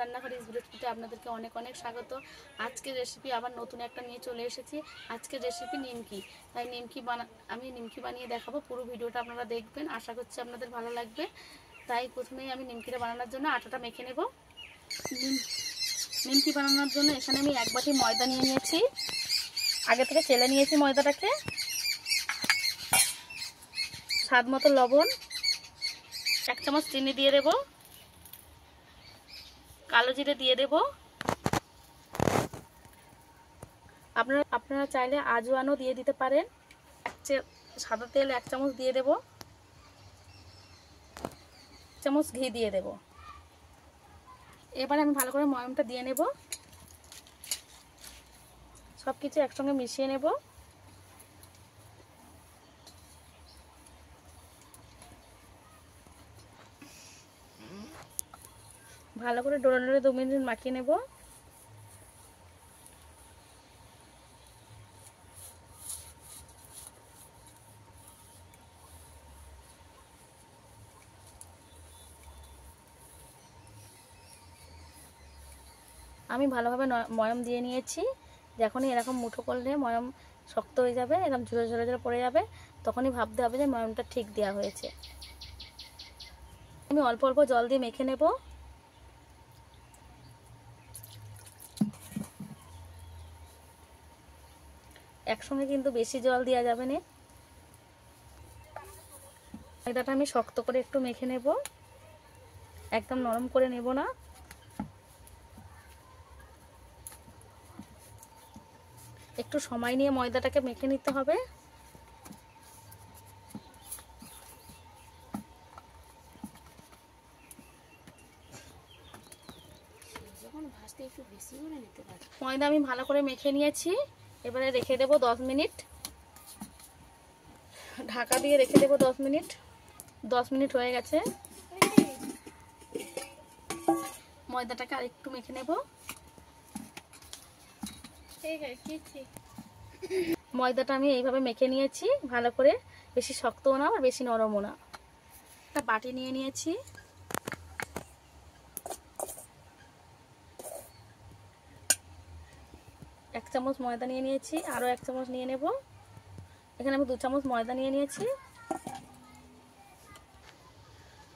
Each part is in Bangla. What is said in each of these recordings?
রান্নাঘরে ভিলেজপুরে আপনাদেরকে অনেক অনেক স্বাগত। আজকের রেসিপি আবার নতুন একটা নিয়ে চলে এসেছি। আজকের রেসিপি নিমকি। তাই আমি নিমকি বানিয়ে দেখাবো। পুরো ভিডিওটা আপনারা দেখবেন, আশা করছি আপনাদের ভালো লাগবে। তাই প্রথমেই আমি নিমকিটা বানানোর জন্য আটাটা মেখে নেব। নিমকি বানানোর জন্য এখানে আমি 1 বাটি ময়দা নিয়ে নিয়েছি। আগে থেকে চেলে নিয়েছি ময়দাটাকে। স্বাদ মতো লবণ, 1 চামচ চিনি দিয়ে দেব, কালো জিরে দিয়ে দেব। আপনারা চাইলে আজওয়ানও দিয়ে দিতে পারেন। সাদা তেল 1 চামচ দিয়ে দেব, 1 চামচ ঘি দিয়ে দেব। এবার আমি ভালো করে ময়মটা দিয়ে নেব, সব কিছু একসঙ্গে মিশিয়ে নেব। ভালো করে ডোলে ডোলে 2 মিনিট মাখিয়ে নেব। আমি ভালোভাবে ময়ম দিয়ে নিয়েছি। যখনই এরকম মুঠো করলে ময়ম শক্ত হয়ে যাবে, এরকম ঝুড়ো ঝুড়ো ঝুড়ো পড়ে যাবে, তখনই ভাবতে হবে যে ময়মটা ঠিক দেওয়া হয়েছে। আমি অল্প অল্প জল দিয়ে মেখে নেব। একসঙ্গে কিন্তু বেশি জল দেওয়া যাবে না। ময়দাটা আমি শক্ত করে একটু মেখে নেব, একদম নরম করে নেব না। একটু সময় নিয়ে ময়দাটাকে মেখে নিতে হবে। ময়দা আমি ভালো করে মেখে নিয়েছি। এবারে রেখে দেব 10 মিনিট, ঢাকা দিয়ে রেখে দেব 10 মিনিট। 10 মিনিট হয়ে গেছে। ময়দাটাকে আরেকটু মেখে নেব। ময়দাটা আমি এইভাবে মেখে নিয়েছি ভালো করে, বেশি শক্তও না আর বেশি নরমও না। একটা বাটি নিয়ে নিয়েছি। এক চামচ ময়দা নিয়ে নিয়েছি, আরও 1 চামচ নিয়ে নেব। এখানে আমি 2 চামচ ময়দা নিয়ে নিয়েছি,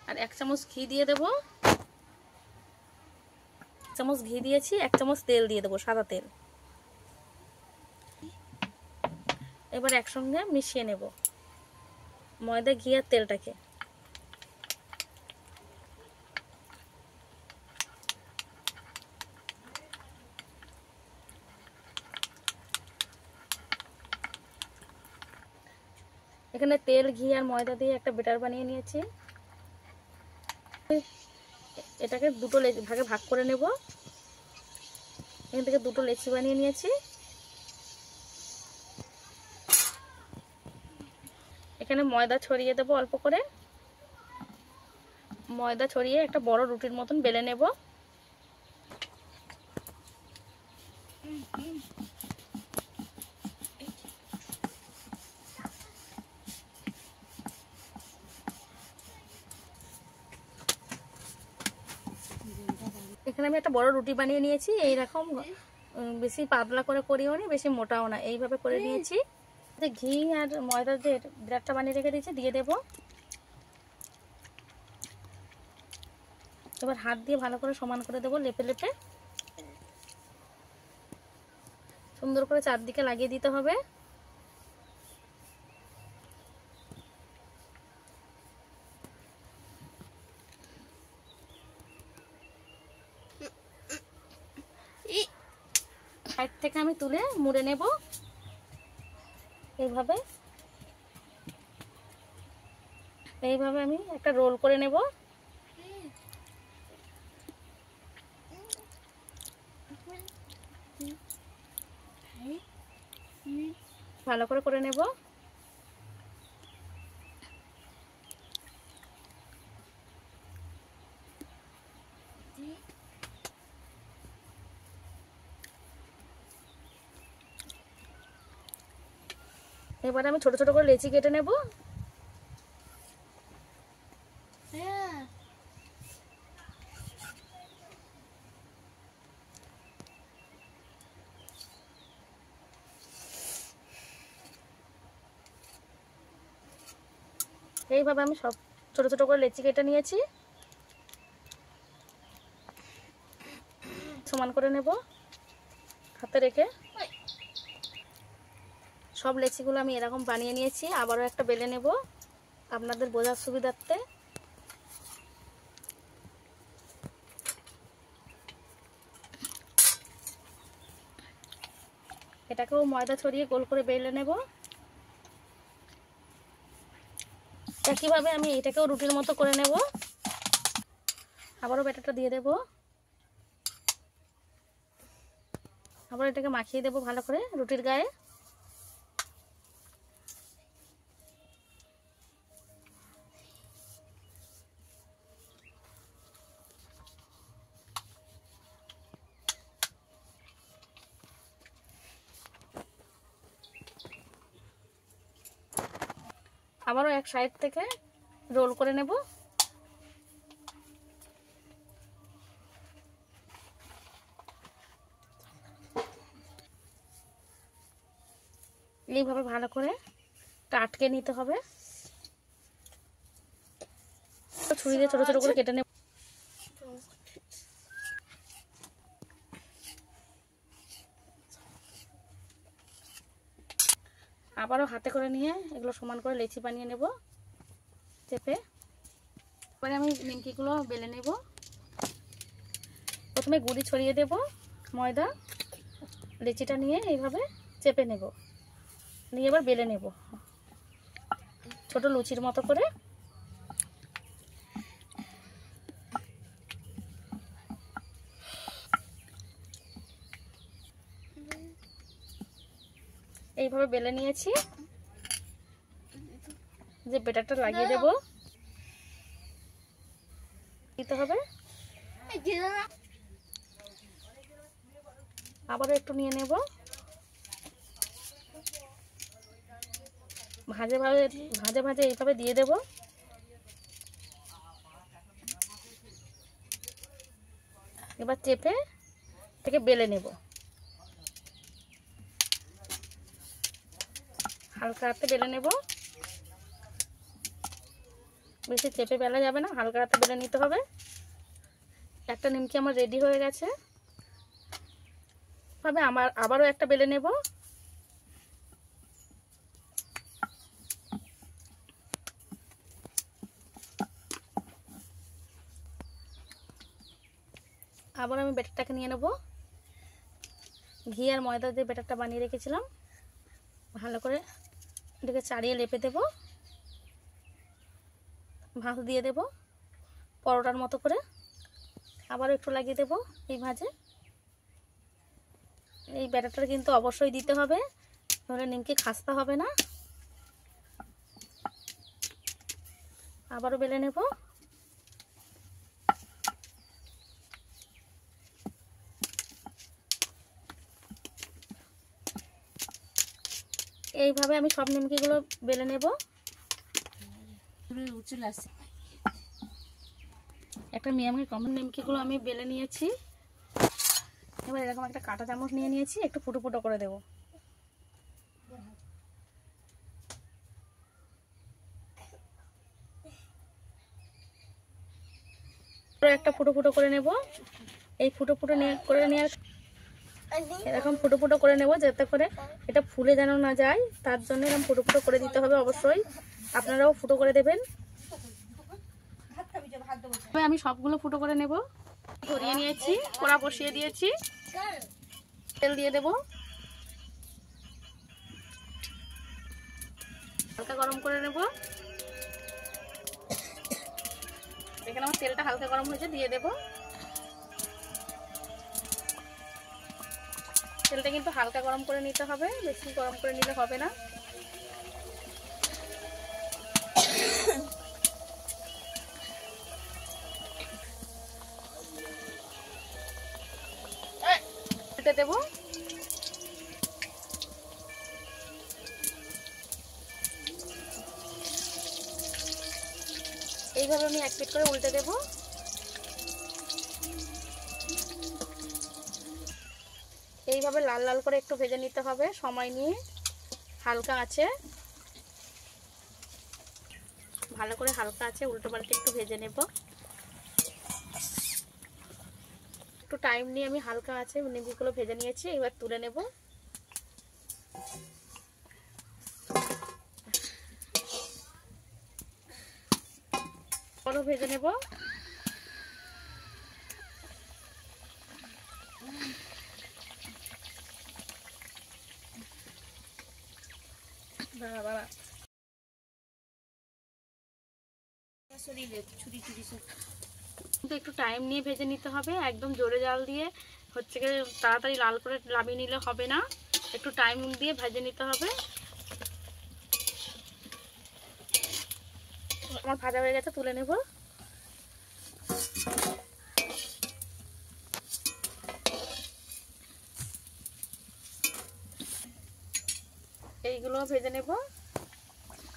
আর 1 চামচ ঘি দিয়ে দেব। 1 চামচ ঘি দিয়েছি, 1 চামচ তেল দিয়ে দেবো, সাদা তেল। এবার একসঙ্গে মিশিয়ে নেব ময়দা, ঘি আর তেলটাকে। এখানে তেল, ঘি আর ময়দা দিয়ে একটা ব্যাটার বানিয়ে নিয়েছি। এটাকে দুটো ভাগে ভাগ করে নেব। এখান থেকে দুটো লেচি বানিয়ে নিয়েছি। এখানে ময়দা ছড়িয়ে দেব অল্প করে। ময়দা ছড়িয়ে একটা বড় রুটির মতন বেলে নেব। এখানে আমি একটা বড় রুটি বানিয়ে নিয়েছি। এইরকম বেশি পাতলা করে করিও নি, বেশি মোটাও না, এইভাবে করে নিয়েছি। ঘি আর ময়দা দিয়ে ব্যাটারটা বানিয়ে রেখে দিয়েছি, দিয়ে দেব। এবার হাত দিয়ে ভালো করে সমান করে দেবো, লেপে লেপে সুন্দর করে চারদিকে লাগিয়ে দিতে হবে। সাইড থেকে আমি তুলে মুড়ে নেব এইভাবে। এইভাবে আমি একটা রোল করে নেব। ভালো করে করে নেব। এবারে আমি ছোট ছোট করে লেচি কেটে নেব। এইভাবে আমি সব ছোট ছোট করে লেচি কেটে নিয়েছি। সমান করে নেব হাতে রেখে। সব লেচিগুলো আমি এরকম বানিয়ে নিয়েছি। আবারও একটা বেলে নেব আপনাদের বোঝার সুবিধার্থে। এটাকেও ময়দা ছড়িয়ে গোল করে বেলে নেব। একইভাবে আমি এটাকেও রুটির মতো করে নেব। আবারও ব্যাটারটা দিয়ে দেব। আবার এটাকে মাখিয়ে দেব ভালো করে রুটির গায়ে। আবারও এক সাইড থেকে রোল করে নেব। এইভাবে ভালো করে আটকে নিতে হবে। ছুরি দিয়ে ছোট ছোট করে কেটে নেব। আবারও হাতে করে নিয়ে এগুলো সমান করে লেচি বানিয়ে নেব চেপে। এবারে আমি নিমকিগুলো বেলে নেব। প্রথমে গুঁড়ি ছড়িয়ে দেব ময়দা, লেচিটা নিয়ে এইভাবে চেপে নেব, নিয়ে এবার বেলে নেব ছোট লুচির মতো করে। এইভাবে বেলে নিয়েছি। যে ব্যাটারটা লাগিয়ে দেব দিতে হবে। আবারও একটু নিয়ে নেব। ভাজে ভাজে ভাজে ভাজে এইভাবে দিয়ে দেব। এবার চেপে থেকে বেলে নেব। হালকা হাতে বেলে নেব। বেশি চেপে বেলা যাবে না, হালকা হাতে বেলে নিতে হবে। একটা নিমকি আমার রেডি হয়ে গেছে। ভাবে আবারও একটা বেলে নেব। আবার আমি ব্যাটারটাকে নিয়ে নেব। ঘি আর ময়দা দিয়ে ব্যাটারটা বানিয়ে রেখেছিলাম, ভালো করে এটাকে চাড়িয়ে লেপে দেব। ভাঁজ দিয়ে দেব পরোটার মতো করে। আবার একটু লাগিয়ে দেব এই ভাঁজে। এই ব্যাটারটা কিন্তু অবশ্যই দিতে হবে, তাহলে নিমকি খাস্তা হবে না। আবারও বেলে নেব। এইভাবে আমি সব নিমকিগুলো বেলে নেব। একটা মিয়ামি কমন নিমকিগুলো আমি বেলে নিয়েছি। এবার এরকম একটা কাঁটা চামচ নিয়ে নিয়েছি, একটু ফুটো ফুটো করে দেব। একটা ফুটো ফুটো করে নেব। এই ফুটো ফুটো করে নেওয়ার এরকম ফুটো ফুটো করে নেব, যাতে করে এটা ফুলে যেন না যায়, তার জন্য এরকম ফুটো ফুটো করে দিতে হবে। অবশ্যই আপনারাও ফুটো করে দেবেন। আমি সবগুলো ফুটো করে নেব। ধরিয়ে নিয়েছি, কড়া বসিয়ে দিয়েছি, তেল দিয়ে দেব। হালকা গরম করে নেব। এখানে আমার তেলটা হালকা গরম হয়েছে, দিয়ে দেব। তেলটা কিন্তু হালকা গরম করে নিতে হবে, বেশি গরম করে নিলে হবে না। দেব। এইভাবে আমি এক পিঠ করে উল্টে দেব। এইভাবে লাল লাল করে একটু ভেজে নিতে হবে সময় নিয়ে, হালকা আছে। ভালো করে হালকা আছে উল্টো পাল্টে একটু ভেজে নেব। একটু টাইম নিয়ে আমি হালকা আছে নিমকিগুলো ভেজে নিয়েছি, এবার তুলে নেব। আরও ভেজে নেব। কিন্তু একটু টাইম নিয়ে ভেজে নিতে হবে, একদম জোরে জাল দিয়ে হচ্ছে গিয়ে তাড়াতাড়ি লাল করে নামিয়ে নিলে হবে না, একটু টাইম দিয়ে ভেজে নিতে হবে। আমার ভাজা হয়ে গেছে, তুলে নেব। এইগুলো ভেজে নেব।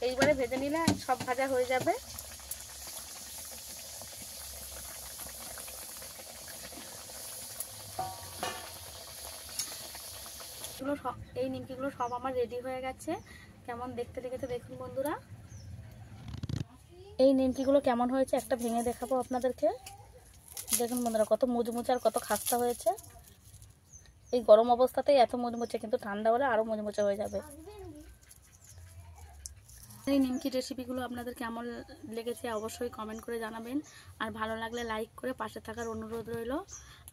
এইবারে ভেজে নিলে সব ভাজা হয়ে যাবে। এই নিমকিগুলো সব আমার রেডি হয়ে গেছে। কেমন দেখতে লেগেছে দেখুন বন্ধুরা। এই নিমকিগুলো কেমন হয়েছে একটা ভেঙে দেখাবো আপনাদেরকে। দেখুন বন্ধুরা কত মুচমুচে আর কত খাস্তা হয়েছে। এই গরম অবস্থাতেই এত মুচমুচে, কিন্তু ঠান্ডা হলে আরও মুচমুচে হয়ে যাবে। এই নিমকি রেসিপিগুলো আপনাদের কেমন লেগেছে অবশ্যই কমেন্ট করে জানাবেন, আর ভালো লাগলে লাইক করে পাশে থাকার অনুরোধ রইল।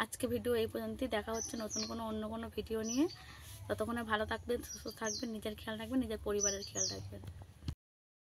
আজকে ভিডিও এই পর্যন্তই, দেখা হচ্ছে নতুন অন্য কোনো ভিডিও নিয়ে। ততক্ষণে ভালো থাকবেন, সুস্থ থাকবেন, নিজের খেয়াল রাখবেন, নিজের পরিবারের খেয়াল রাখবেন।